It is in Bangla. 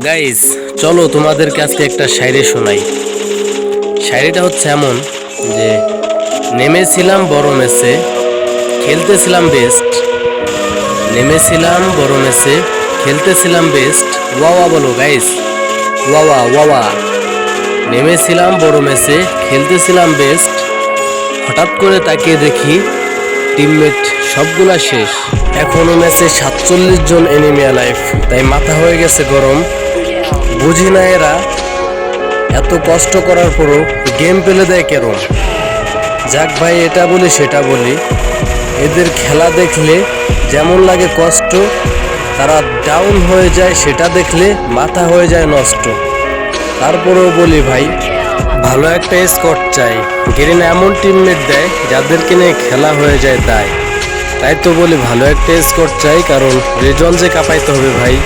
গাইস, চলো তোমাদেরকে আজকে একটা শায়রি শোনাই। শায়রিটা হচ্ছে এমন যে নেমেছিলাম বড় মেসে, খেলতেছিলাম বেস্ট। নেমেছিলাম বড় মেসে, খেলতেছিলাম বেস্ট। ওয়াওয়া বলো গাইস, ওয়াওয়া ওয়াওয়া। নেমেছিলাম বড় মেসে, খেলতেছিলাম বেস্ট। হঠাৎ করে তাকিয়ে দেখি টিমমেট সবগুলা শেষ। এখনো ম্যাচে 47 জন এনিমি লাইফ, তাই মাথা হয়ে গেছে গরম। বুঝি না এরা এত কষ্ট করার পরও গেম পেলে দেয় কেরম। যাক ভাই, এটা বলি সেটা বলি, এদের খেলা দেখলে যেমন লাগে কষ্ট, তারা ডাউন হয়ে যায় সেটা দেখলে মাথা হয়ে যায় নষ্ট। তারপরেও বলি ভাই, ভালো একটা স্কোর চাই। গেরিনা এমন টিমমেট দেয় যাদেরকে নিয়ে খেলা হয়ে যায় দায়। তাই তো বলি ভালো একটা স্কোর চাই, কারণ রেজল যে কাঁপাইতে হবে ভাই।